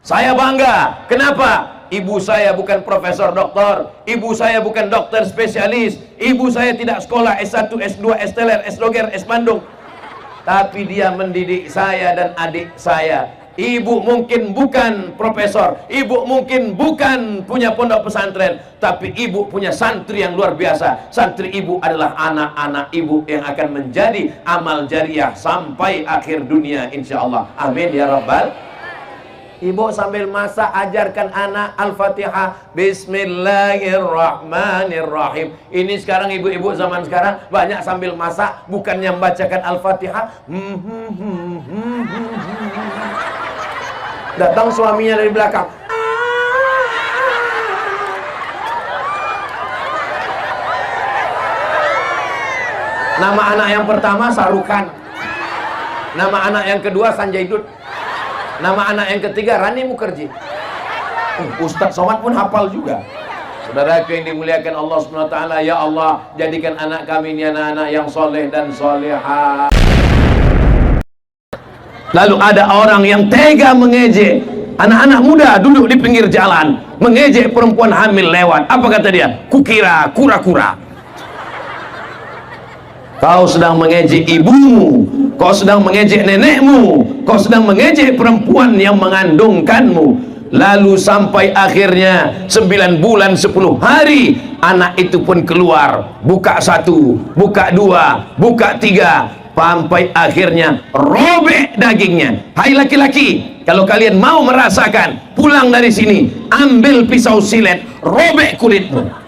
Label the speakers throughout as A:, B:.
A: Saya bangga. Kenapa? Ibu saya bukan profesor doktor, ibu saya bukan dokter spesialis, ibu saya tidak sekolah S1, S2, S-teler, S-doger, S-bandung, tapi dia mendidik saya dan adik saya. Ibu mungkin bukan profesor, ibu mungkin bukan punya pondok pesantren, tapi ibu punya santri yang luar biasa. Santri ibu adalah anak-anak ibu yang akan menjadi amal jariah sampai akhir dunia, insya Allah. Amin ya rabbal. Ibu sambil masak ajarkan anak Al-Fatihah, Bismillahirrahmanirrahim. Ini sekarang ibu-ibu zaman sekarang banyak sambil masak bukannya membacakan Al-Fatihah. Datang suaminya dari belakang. Nama anak yang pertama Sarukan, nama anak yang kedua Sanjay Dutt, nama anak yang ketiga Rani Mukherjee. Ustadz Somad pun hafal juga. Saudaraku yang dimuliakan Allah Subhanahu wa taala, ya Allah, jadikan anak kami ini anak-anak yang soleh dan solehah. Lalu ada orang yang tega mengejek anak-anak muda duduk di pinggir jalan, mengejek perempuan hamil lewat. Apa kata dia? Kukira kura-kura. Kau sedang mengejek ibumu, kau sedang mengejek nenekmu, kau sedang mengejek perempuan yang mengandungkanmu. Lalu sampai akhirnya 9 bulan 10 hari anak itu pun keluar, buka 1, buka 2, buka 3, sampai akhirnya robek dagingnya. Hai laki-laki, kalau kalian mau merasakan, pulang dari sini, ambil pisau silet, robek kulitmu.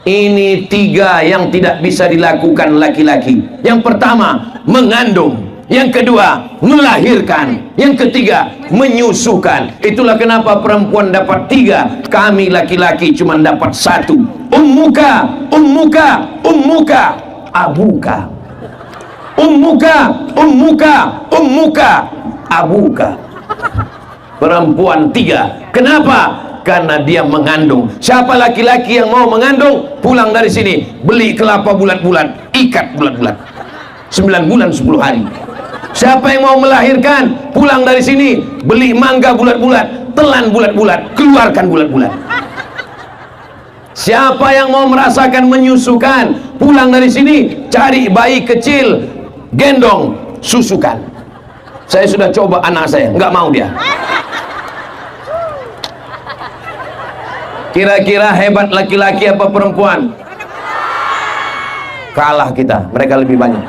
A: Ini 3 yang tidak bisa dilakukan laki-laki. Yang pertama, mengandung. Yang kedua, melahirkan. Yang ketiga, menyusukan. Itulah kenapa perempuan dapat 3, kami laki-laki cuma dapat 1. Ummuka, ummuka, ummuka, abuka. Ummuka, ummuka, ummuka, abuka. Perempuan 3. Kenapa? Karena dia mengandung. Siapa laki-laki yang mau mengandung, pulang dari sini, beli kelapa bulat-bulat, ikat bulat-bulat, 9 bulan 10 hari. Siapa yang mau melahirkan, pulang dari sini, beli mangga bulat-bulat, telan bulat-bulat, keluarkan bulat-bulat. Siapa yang mau merasakan menyusukan, pulang dari sini, cari bayi kecil, gendong, susukan. Saya sudah coba anak saya, nggak mau dia. Kira-kira hebat laki-laki apa perempuan? Kalah kita, mereka lebih banyak.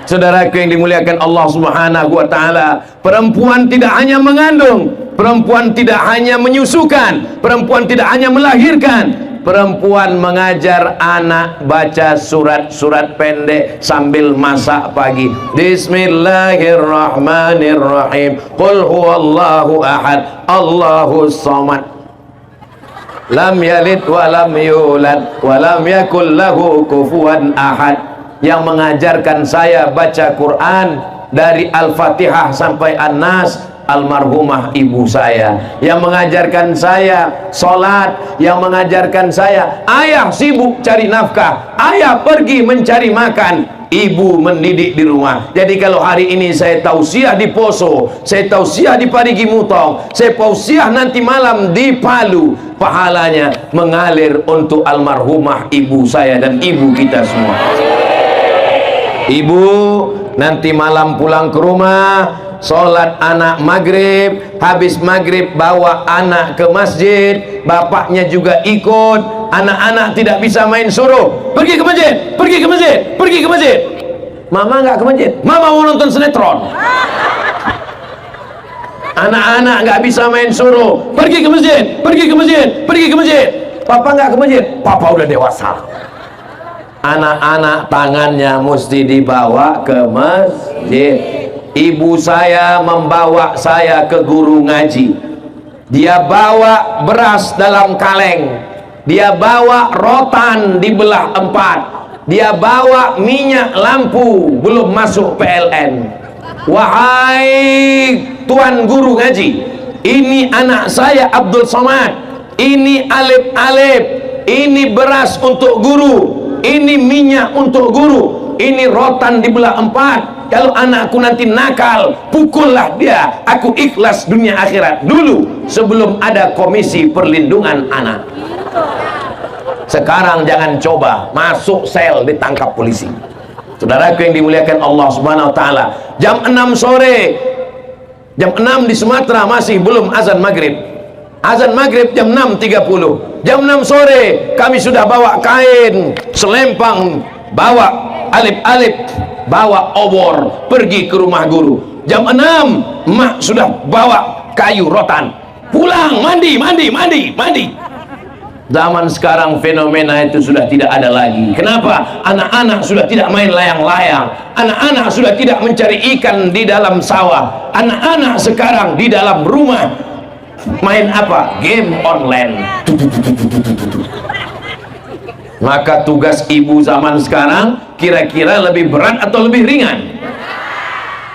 A: Saudaraku yang dimuliakan Allah Subhanahu wa taala, perempuan tidak hanya mengandung, perempuan tidak hanya menyusukan, perempuan tidak hanya melahirkan, perempuan mengajar anak baca surat-surat pendek sambil masak pagi. Bismillahirrahmanirrahim. Qul huwallahu ahad, Allahus samad. Lam yalid wa lam yulad wa lam yakul lahu kufuwan ahad. Yang mengajarkan saya baca Quran dari Al-Fatihah sampai An-Nas, almarhumah ibu saya. Yang mengajarkan saya sholat, yang mengajarkan saya, ayah sibuk cari nafkah, ayah pergi mencari makan, ibu mendidik di rumah. Jadi kalau hari ini saya tausiah di Poso, saya tausiah di Parigi Mutong, saya tausiah nanti malam di Palu, pahalanya mengalir untuk almarhumah ibu saya dan ibu kita semua. Ibu nanti malam pulang ke rumah, sholat anak maghrib, habis maghrib bawa anak ke masjid, bapaknya juga ikut. Anak-anak tidak bisa main suruh pergi ke masjid, pergi ke masjid, pergi ke masjid. Mama nggak ke masjid, mama mau nonton sinetron. Anak-anak nggak bisa main suruh pergi ke masjid, pergi ke masjid, pergi ke masjid. Papa nggak ke masjid, papa udah dewasa. Anak-anak tangannya mesti dibawa ke masjid. Ibu saya membawa saya ke guru ngaji. Dia bawa beras dalam kaleng, dia bawa rotan dibelah 4, dia bawa minyak lampu belum masuk PLN. Wahai tuan guru ngaji, ini anak saya Abdul Somad, ini alif-alif, ini beras untuk guru, ini minyak untuk guru, ini rotan dibelah 4, kalau anakku nanti nakal, pukullah dia, aku ikhlas dunia akhirat dulu sebelum ada komisi perlindungan anak. Sekarang jangan coba masuk sel ditangkap polisi. Saudaraku yang dimuliakan Allah Subhanahu wa taala, jam 6 sore, jam 6 di Sumatera masih belum azan maghrib. Azan maghrib jam 6.30. Jam 6 sore kami sudah bawa kain, selempang, bawa alip-alip, bawa obor, pergi ke rumah guru. Jam 6 mak sudah bawa kayu rotan, pulang mandi. Zaman sekarang fenomena itu sudah tidak ada lagi. Kenapa? Anak-anak sudah tidak main layang-layang, anak-anak sudah tidak mencari ikan di dalam sawah, anak-anak sekarang di dalam rumah main apa? Game online. Maka tugas ibu zaman sekarang kira-kira lebih berat atau lebih ringan?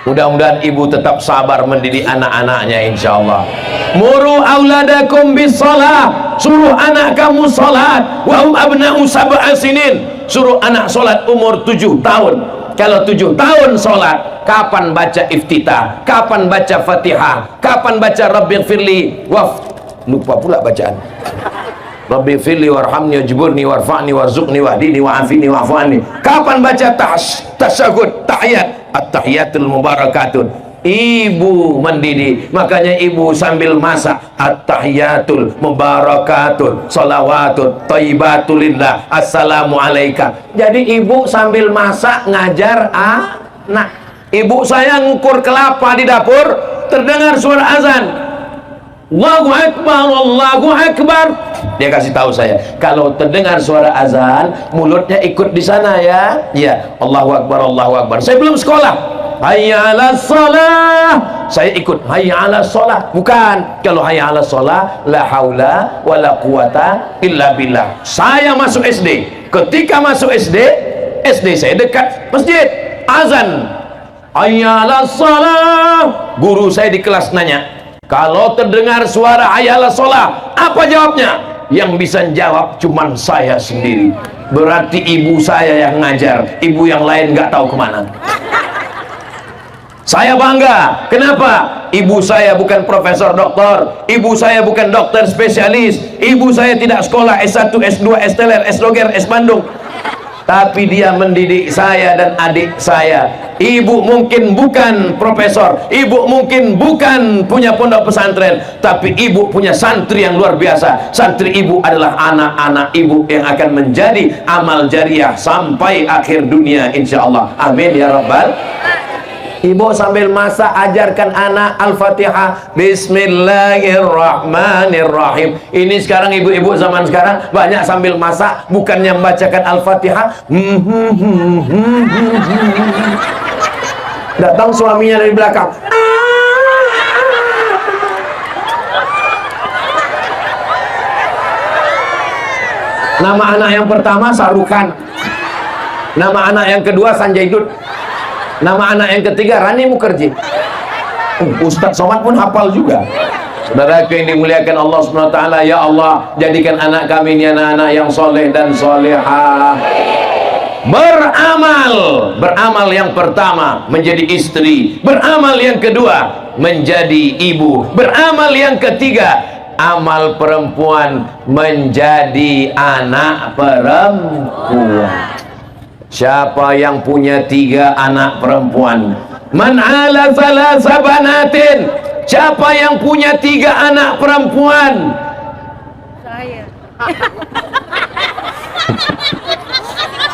A: Mudah-mudahan ibu tetap sabar mendidik anak-anaknya, insyaallah. Muru auladakum bis shalah, suruh anak kamu salat. Wa hum abna'u sab'a sinin, suruh anak salat umur 7 tahun. Kalau 7 tahun salat, kapan baca iftitah, kapan baca Fatihah, kapan baca Rabbighfirli lupa pula bacaan. Rabbighfirli warhamni wajburni warfa'ni warzuqni wahdini wa'afini wa'fu'ani. Kapan baca tasyahud, tahiyat, at-tahiyatul mubarakatun. Ibu mendidik, makanya ibu sambil masak at-tahiyatul mubarakatun salawatun thayyibatulillah assalamu alaika. Jadi ibu sambil masak ngajar anak. Ibu saya ngukur kelapa di dapur, terdengar suara azan, Allahu Akbar, Allahu Akbar. Dia kasih tahu saya, kalau terdengar suara azan, mulutnya ikut di sana ya. Ya, Allahu Akbar, Allahu Akbar. Saya belum sekolah. Hayya 'alas shalah, saya ikut hayya 'alas shalah. Bukan, kalau hayya 'alas shalah la haula wala quwata illa billah. Saya masuk SD. Ketika masuk SD saya dekat masjid. Azan hayya 'alas shalah. Guru saya di kelas nanya, kalau terdengar suara hayya 'alas shalah, apa jawabnya? Yang bisa jawab cuman saya sendiri. Berarti ibu saya yang ngajar, ibu yang lain nggak tahu kemana. Saya bangga. Kenapa? Ibu saya bukan profesor doktor, ibu saya bukan dokter spesialis, ibu saya tidak sekolah S1, S2, S-Teler, S-Doger, S-Bandung, tapi dia mendidik saya dan adik saya. Ibu mungkin bukan profesor, ibu mungkin bukan punya pondok pesantren, tapi ibu punya santri yang luar biasa. Santri ibu adalah anak-anak ibu yang akan menjadi amal jariah sampai akhir dunia, insyaallah. Amin ya rabbal. Ibu sambil masak ajarkan anak Al-Fatihah, Bismillahirrahmanirrahim. Ini sekarang ibu-ibu zaman sekarang banyak sambil masak bukannya membacakan Al-Fatihah, datang suaminya dari belakang, nama anak yang pertama Sarukan, nama anak yang kedua Sanjay Dutt, nama anak yang ketiga Rani Mukherjee. Ustadz Somad pun hafal juga. Saudaraku yang dimuliakan Allah Subhanahu wa taala, ya Allah, jadikan anak kami ini anak-anak yang soleh dan solehah. Beramal yang pertama menjadi istri, beramal yang kedua menjadi ibu, beramal yang ketiga amal perempuan menjadi anak perempuan. Siapa yang punya 3 anak perempuan? Man ala thalatha banatin. Siapa yang punya 3 anak perempuan? Saya.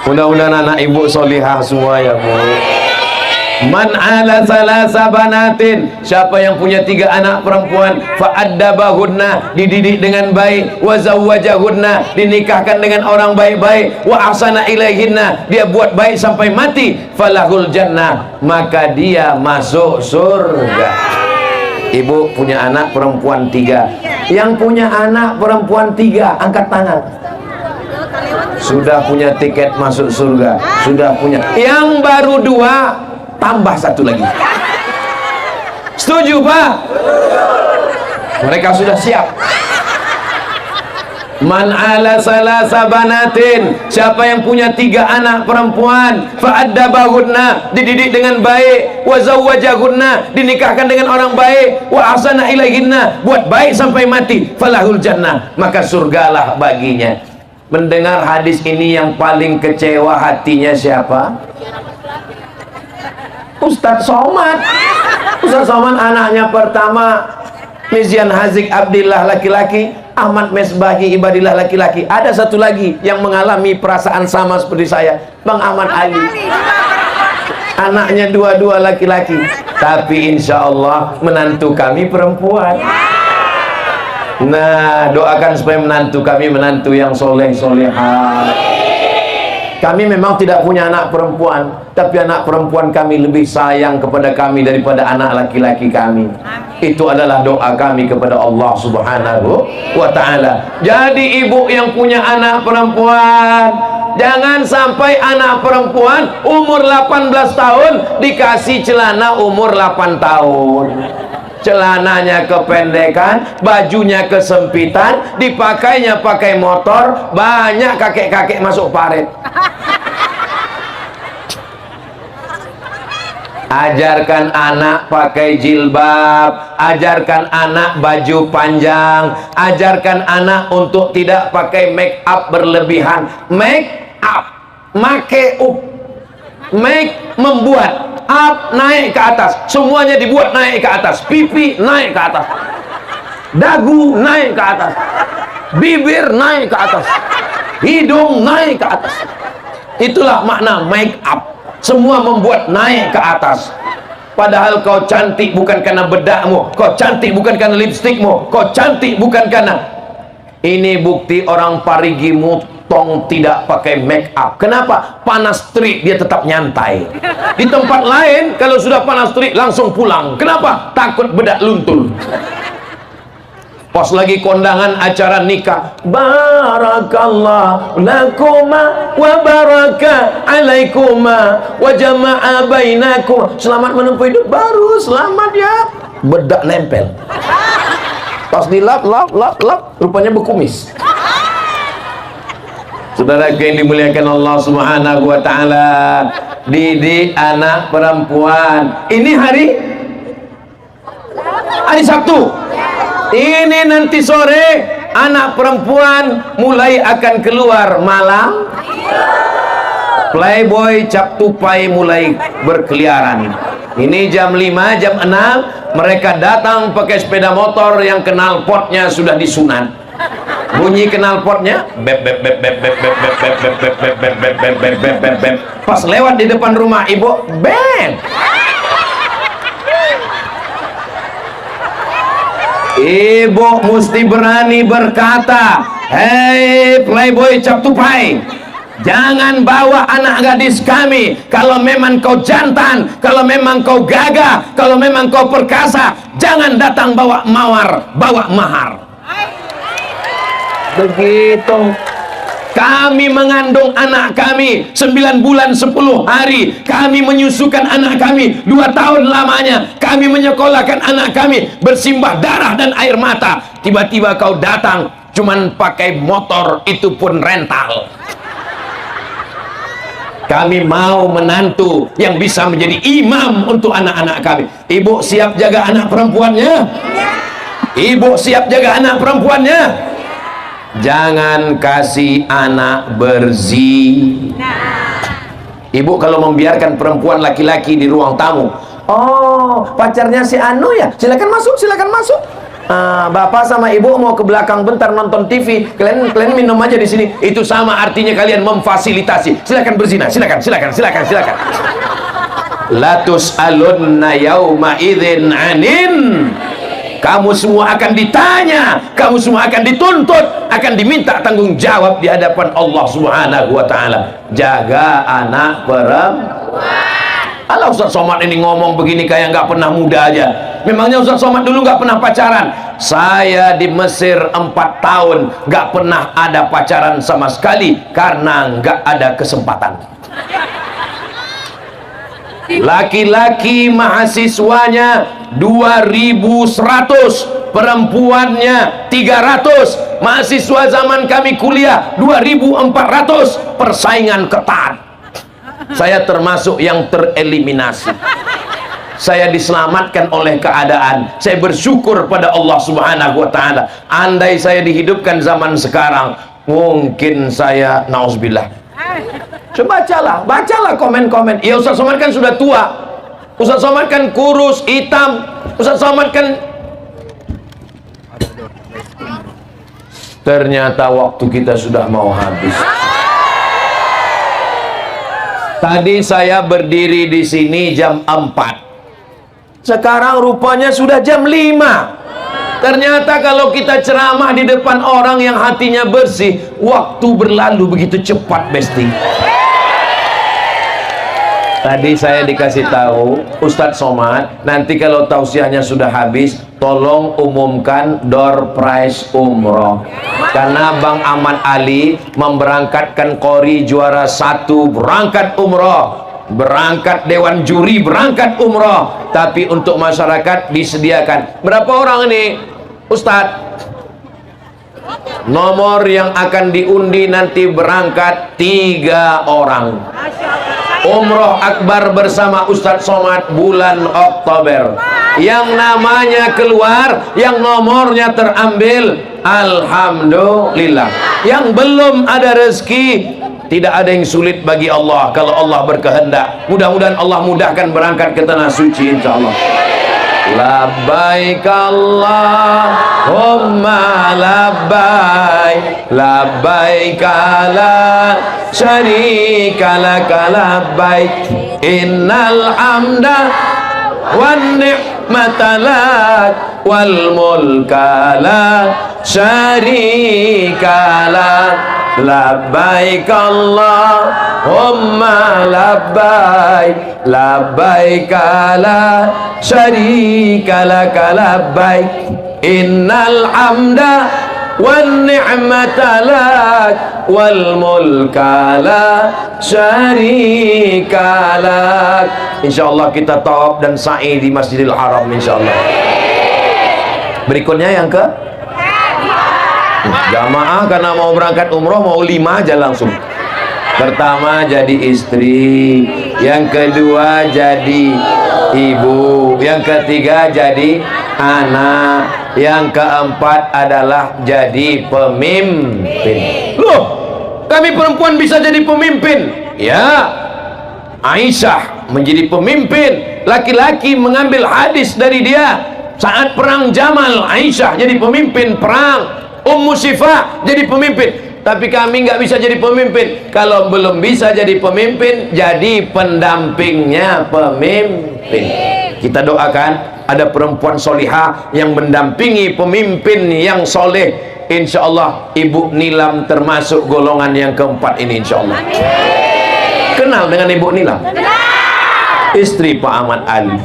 A: Mudah-mudahan anak ibu solihah semua ya Bu. Man ala thalatha banatin. Siapa yang punya 3 anak perempuan, fa'addabahunna, dididik dengan baik, wa zawwajahunna, dinikahkan dengan orang baik-baik, wa ahsana ilaihinna, dia buat baik sampai mati, falahul jannah, maka dia masuk surga. Ibu punya anak perempuan 3. Yang punya anak perempuan 3 angkat tangan. Sudah punya tiket masuk surga. Sudah punya. Yang baru 2 tambah 1 lagi. Setuju Pak? Mereka sudah siap. Man ala salasa banatin, siapa yang punya 3 anak perempuan, fa'addabahunna, dididik dengan baik, wa zawwajahunna, dinikahkan dengan orang baik, wa ahsana ilaihinna, buat baik sampai mati, falahul jannah, maka surgalah baginya. Mendengar hadis ini yang paling kecewa hatinya siapa? Ustadz Somad. Ustadz Somad anaknya pertama Mizian Hazik Abdillah laki-laki, Ahmad Mesbahi Ibadillah laki-laki. Ada satu lagi yang mengalami perasaan sama seperti saya, Bang Ahmad Ali. Anaknya dua-dua laki-laki, tapi insya Allah menantu kami perempuan. Nah, doakan supaya menantu kami menantu yang soleh-solehah. Kami memang tidak punya anak perempuan, tapi anak perempuan kami lebih sayang kepada kami daripada anak laki-laki kami. Itu adalah doa kami kepada Allah Subhanahu wa ta'ala. Jadi ibu yang punya anak perempuan, jangan sampai anak perempuan umur 18 tahun dikasih celana umur 8 tahun. Celananya kependekan, bajunya kesempitan, dipakainya pakai motor, banyak kakek-kakek masuk paret. Ajarkan anak pakai jilbab, ajarkan anak baju panjang, ajarkan anak untuk tidak pakai make up berlebihan. Make up, make up, make membuat, up naik ke atas, semuanya dibuat naik ke atas, pipi naik ke atas, dagu naik ke atas, bibir naik ke atas, hidung naik ke atas. Itulah makna make up. Semua membuat naik ke atas. Padahal kau cantik bukan karena bedakmu, kau cantik bukan karena lipstikmu, kau cantik bukan karena. Ini bukti orang Parigi Mutong tidak pakai make up. Kenapa? Panas terik dia tetap nyantai. Di tempat lain kalau sudah panas terik langsung pulang. Kenapa? Takut bedak luntur. Pas lagi kondangan acara nikah, barakallah lakuma wa baraka alaikuma wa jama'a bainakum, selamat menempuh hidup baru, selamat ya. Bedak nempel. Pas dilap rupanya berkumis. Saudara yang dimuliakan Allah Subhanahu wa ta'ala, didik anak perempuan. Ini hari Sabtu. Ini nanti sore anak perempuan mulai akan keluar malam. Playboy cap tupai mulai berkeliaran. Ini jam 5, jam 6 mereka datang pakai sepeda motor yang knalpotnya sudah disunat. Bunyi knalpotnya bep bep bep bep bep bep bep bep bep bep bep bep bep bep bep bep bep. Pas lewat di depan rumah ibu, bep. Ibu mesti berani berkata, hei playboy cap tupai, jangan bawa anak gadis kami. Kalau memang kau jantan, kalau memang kau gagah, kalau memang kau perkasa, jangan datang bawa mawar, bawa mahar. Begitu. Kami mengandung anak kami 9 bulan 10 hari, kami menyusukan anak kami 2 tahun lamanya, kami menyekolahkan anak kami bersimbah darah dan air mata. Tiba-tiba kau datang cuman pakai motor, itu pun rental. Kami mau menantu yang bisa menjadi imam untuk anak-anak kami. Ibu siap jaga anak perempuannya? Ibu siap jaga anak perempuannya? Jangan kasih anak berzina. Ibu kalau membiarkan perempuan laki-laki di ruang tamu, oh pacarnya si Anu ya, silakan masuk, silakan masuk. Bapak sama ibu mau ke belakang bentar nonton TV, kalian minum aja di sini. Itu sama artinya kalian memfasilitasi. Silakan berzina, silakan. Latus alunna yauma idzin anin. Kamu semua akan ditanya, kamu semua akan dituntut, akan diminta tanggung jawab di hadapan Allah Subhanahu wa ta'ala. Jaga anak perempuan. Alah Ustaz Somad ini ngomong begini kayak nggak pernah muda aja. Memangnya Ustaz Somad dulu nggak pernah pacaran? Saya di Mesir 4 tahun nggak pernah ada pacaran sama sekali karena nggak ada kesempatan. Laki-laki mahasiswanya 2.100, perempuannya 300. Mahasiswa zaman kami kuliah 2.400. Persaingan ketat. Saya termasuk yang tereliminasi. Saya diselamatkan oleh keadaan. Saya bersyukur pada Allah Subhanahu wa Ta'ala. Andai saya dihidupkan zaman sekarang, mungkin saya nauzubillah. Coba bacalah komen-komen. Ya, Ustaz Somad kan sudah tua, Ustaz Somad kan kurus, hitam, Ustaz Somad kan. Ternyata waktu kita sudah mau habis. Tadi saya berdiri di sini jam 4. Sekarang rupanya sudah jam 5. Ternyata kalau kita ceramah di depan orang yang hatinya bersih, waktu berlalu begitu cepat, Besti. Tadi saya dikasih tahu Ustadz Somad, nanti kalau tausiahnya sudah habis, tolong umumkan door prize umroh. Karena Bang Ahmad Ali memberangkatkan Qori juara 1 berangkat umroh, berangkat dewan juri berangkat umroh, tapi untuk masyarakat disediakan berapa orang ini Ustadz? Nomor yang akan diundi nanti berangkat 3 orang. Umroh akbar bersama Ustadz Somad bulan Oktober. Yang namanya keluar, yang nomornya terambil, alhamdulillah. Yang belum ada rezeki, tidak ada yang sulit bagi Allah kalau Allah berkehendak. Mudah-mudahan Allah mudahkan berangkat ke tanah suci insyaallah. Labbaik Allahumma labbaik, labbaik la syarika laka labbaik, innal hamda wan ni'mata lak wal mulka la syarika lak. Labbaik Allahumma labbaik, labbaik la syarika laka labbaik, innal hamda wan ni'mata lak wal mulka la syarika lak. Insyaallah kita tawaf dan sa'i di Masjidil Haram insyaallah. Berikutnya yang ke jamaah, karena mau berangkat umroh mau 5 aja langsung. Pertama jadi istri, yang kedua jadi ibu, yang ketiga jadi anak, yang keempat adalah jadi pemimpin. Loh, kami perempuan bisa jadi pemimpin? Ya, Aisyah menjadi pemimpin. Laki-laki mengambil hadis dari dia saat perang Jamal. Aisyah jadi pemimpin perang. Ummu Syifa jadi pemimpin. Tapi kami nggak bisa jadi pemimpin. Kalau belum bisa jadi pemimpin, jadi pendampingnya pemimpin. Kita doakan ada perempuan solihah yang mendampingi pemimpin yang soleh. Insya Allah Ibu Nilam termasuk golongan yang keempat ini insya Allah. Kenal dengan Ibu Nilam? Istri Pak Ahmad Ali.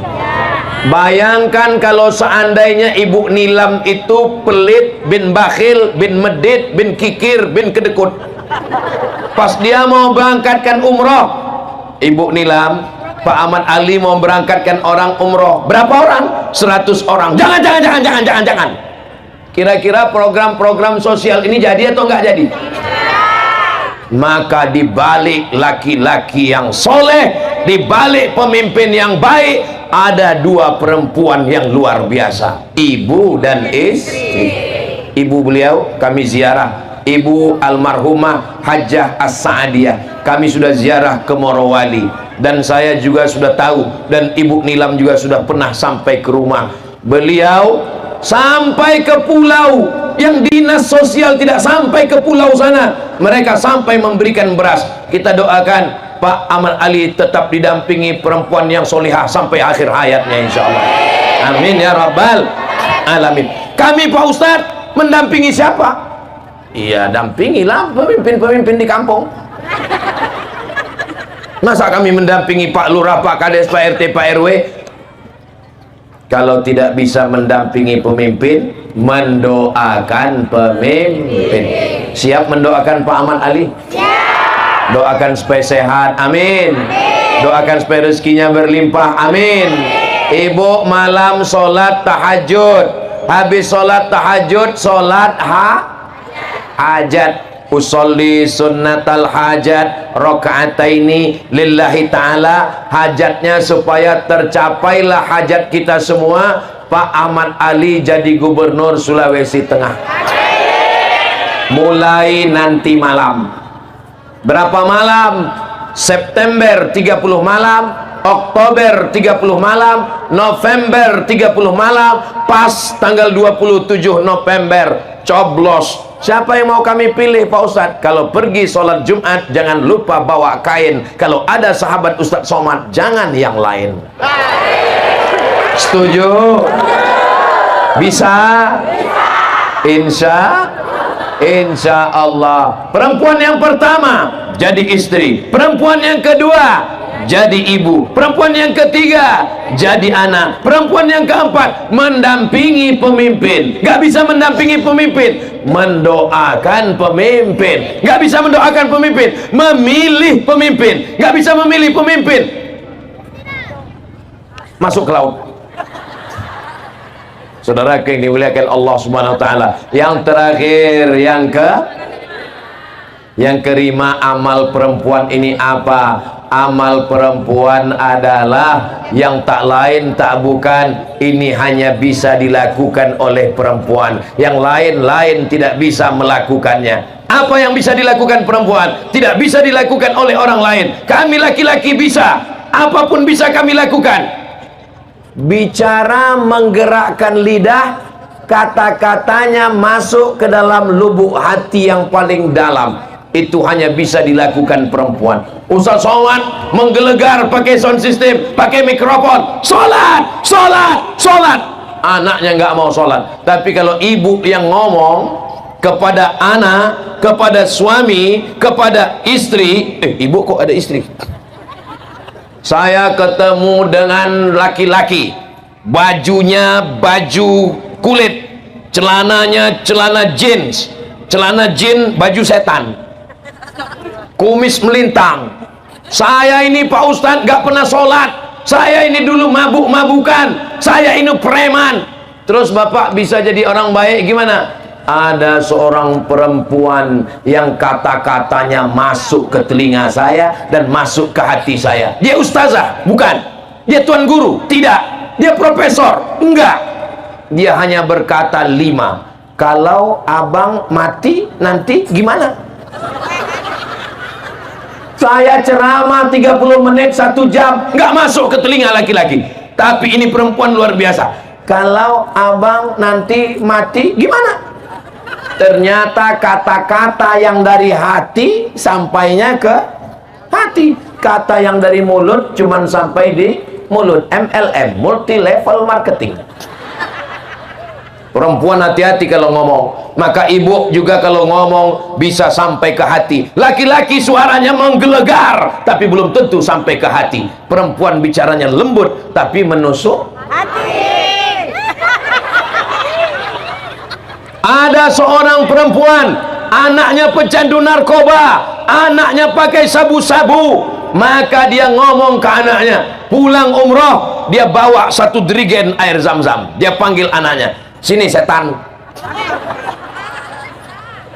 A: Bayangkan kalau seandainya Ibu Nilam itu pelit, bin bakhil, bin medit, bin kikir, bin kedekut. Pas dia mau berangkatkan umroh, Ibu Nilam, Pak Ahmad Ali mau berangkatkan orang umroh. Berapa orang? 100 orang. Jangan. Kira-kira program-program sosial ini jadi atau enggak jadi? Maka dibalik laki-laki yang soleh, dibalik pemimpin yang baik, ada 2 perempuan yang luar biasa, ibu dan istri. Ibu beliau kami ziarah, Ibu almarhumah Hajjah As-Sa'adiyah. Kami sudah ziarah ke Morowali, dan saya juga sudah tahu, dan Ibu Nilam juga sudah pernah sampai ke rumah beliau, sampai ke pulau yang dinas sosial tidak sampai ke pulau sana. Mereka sampai memberikan beras. Kita doakan Pak Ahmad Ali tetap didampingi perempuan yang solihah sampai akhir hayatnya insyaallah. Amin ya rabbal alamin. Kami Pak Ustadz mendampingi siapa? Iya, dampingilah pemimpin-pemimpin di kampung. Masa kami mendampingi Pak Lurah, Pak Kades, Pak RT, Pak RW? Kalau tidak bisa mendampingi pemimpin, mendoakan pemimpin. Siap mendoakan Pak Ahmad Ali? Siap. Doakan supaya sehat, amin. Doakan supaya rezekinya berlimpah, amin. Ibu malam sholat tahajud, habis sholat tahajud sholat hajat. Usolli sunnatal hajat rakaataini lillahi ta'ala. Hajatnya supaya tercapailah hajat kita semua, Pak Ahmad Ali jadi gubernur Sulawesi Tengah. Mulai nanti malam. Berapa malam? September 30 malam, Oktober 30 malam, November 30 malam, pas tanggal 27 November coblos. Siapa yang mau kami pilih Pak Ustadz? Kalau pergi sholat Jumat jangan lupa bawa kain. Kalau ada sahabat Ustadz Somad jangan yang lain. Setuju? Bisa? Insya Allah. Perempuan yang pertama jadi istri, perempuan yang kedua jadi ibu, perempuan yang ketiga jadi anak, perempuan yang keempat mendampingi pemimpin. Gak bisa mendampingi pemimpin, mendoakan pemimpin. Gak bisa mendoakan pemimpin, memilih pemimpin. Gak bisa memilih pemimpin, masuk ke laut. Saudara yang dimuliakan Allah Subhanahu wa taala. Yang terakhir, yang kelima, amal perempuan ini apa? Amal perempuan adalah yang tak lain tak bukan, ini hanya bisa dilakukan oleh perempuan. Yang lain-lain tidak bisa melakukannya. Apa yang bisa dilakukan perempuan tidak bisa dilakukan oleh orang lain. Kami laki-laki bisa, apapun bisa kami lakukan. Bicara menggerakkan lidah, kata-katanya masuk ke dalam lubuk hati yang paling dalam. Itu hanya bisa dilakukan perempuan. Ustaz Somad menggelegar pakai sound system, pakai mikrofon, sholat, sholat, sholat. Anaknya nggak mau sholat. Tapi kalau ibu yang ngomong kepada anak, kepada suami, kepada istri, ibu kok ada istri? Saya ketemu dengan laki-laki, bajunya baju kulit, celananya celana jeans, celana jin, baju setan, kumis melintang. Saya ini Pak Ustadz gak pernah sholat, saya ini dulu mabuk-mabukan, saya ini preman. Terus Bapak bisa jadi orang baik gimana? Ada seorang perempuan yang kata-katanya masuk ke telinga saya dan masuk ke hati saya. Dia ustazah? Bukan. Dia tuan guru? Tidak. Dia profesor? Enggak. Dia hanya berkata 5. Kalau abang mati nanti gimana? Saya ceramah 30 menit 1 jam nggak masuk ke telinga laki-laki. Tapi ini perempuan luar biasa. Kalau abang nanti mati gimana? Ternyata kata-kata yang dari hati sampainya ke hati. Kata yang dari mulut cuman sampai di mulut. MLM, multi level marketing. Perempuan hati-hati kalau ngomong. Maka ibu juga kalau ngomong bisa sampai ke hati. Laki-laki suaranya menggelegar tapi belum tentu sampai ke hati. Perempuan bicaranya lembut tapi menusuk hati. Ada seorang perempuan, anaknya pecandu narkoba, anaknya pakai sabu-sabu, maka dia ngomong ke anaknya, pulang umroh dia bawa 1 jerigen air zam-zam. Dia panggil anaknya, sini setan,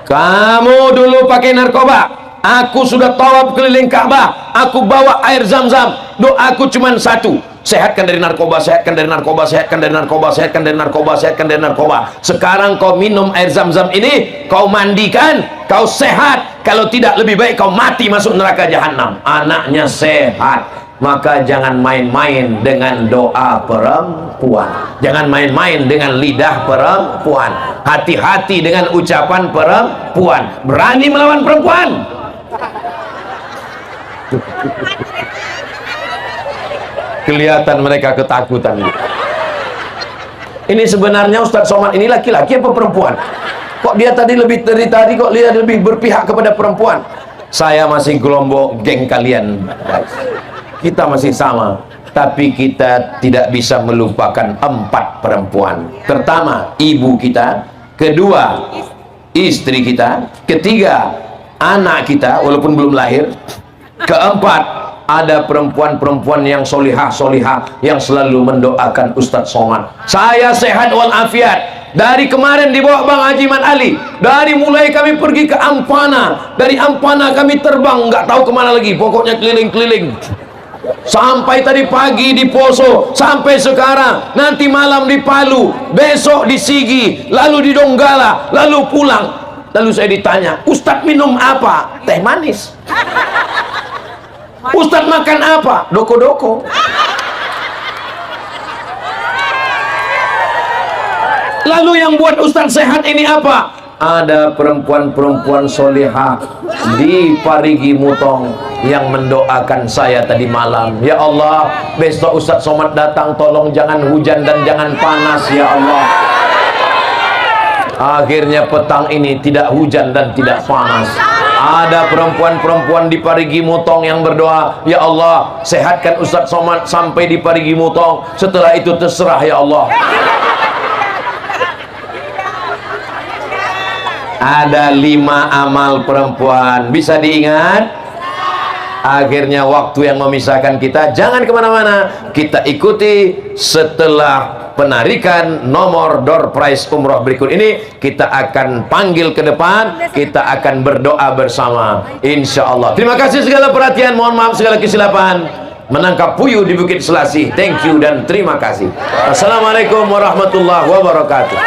A: kamu dulu pakai narkoba, aku sudah tawaf keliling Ka'bah, aku bawa air zam-zam, doaku cuma 1, sehatkan dari narkoba, sehatkan dari narkoba, sehatkan dari narkoba, sehatkan dari narkoba, sehatkan dari narkoba. Sekarang kau minum air zam-zam ini, kau mandikan, kau sehat. Kalau tidak lebih baik kau mati masuk neraka jahanam. Anaknya sehat. Maka jangan main-main dengan doa perempuan, jangan main-main dengan lidah perempuan. Hati-hati dengan ucapan perempuan. Berani melawan perempuan. Kelihatan mereka ketakutan. Ini sebenarnya Ustadz Somad ini laki-laki apa perempuan? Kok dia tadi lebih dari tadi kok dia lebih berpihak kepada perempuan? Saya masih gelombang geng kalian, guys. Kita masih sama, tapi kita tidak bisa melupakan 4 perempuan. Pertama, ibu kita. Kedua, istri kita. Ketiga, anak kita walaupun belum lahir. Keempat, ada perempuan-perempuan yang solihah yang selalu mendoakan Ustadz Somad. Saya sehat walafiat. Dari kemarin di bawah Bang Haji Man Ali, dari mulai kami pergi ke Ampana, dari Ampana kami terbang nggak tahu kemana lagi, pokoknya keliling-keliling sampai tadi pagi di Poso, sampai sekarang, nanti malam di Palu, besok di Sigi, lalu di Donggala, lalu pulang. Lalu saya ditanya, Ustadz minum apa? Teh manis. Ustadz makan apa? Doko-doko. Lalu yang buat Ustadz sehat ini apa? Ada perempuan-perempuan solihah di Parigi Mutong yang mendoakan saya tadi malam. Ya Allah, besok Ustadz Somad datang, tolong jangan hujan dan jangan panas ya Allah. Akhirnya petang ini tidak hujan dan tidak panas. Ada perempuan-perempuan di Parigi Mutong yang berdoa, ya Allah, sehatkan Ustadz Somad sampai di Parigi Mutong. Setelah itu terserah ya Allah. Ada 5 amal perempuan, bisa diingat? Akhirnya waktu yang memisahkan kita, jangan kemana-mana, kita ikuti setelah penarikan nomor door prize umroh berikut ini. Kita akan panggil ke depan, kita akan berdoa bersama insya Allah. Terima kasih segala perhatian, mohon maaf segala kesilapan. Menangkap puyuh di Bukit Selasih, thank you dan terima kasih. Assalamualaikum warahmatullahi wabarakatuh.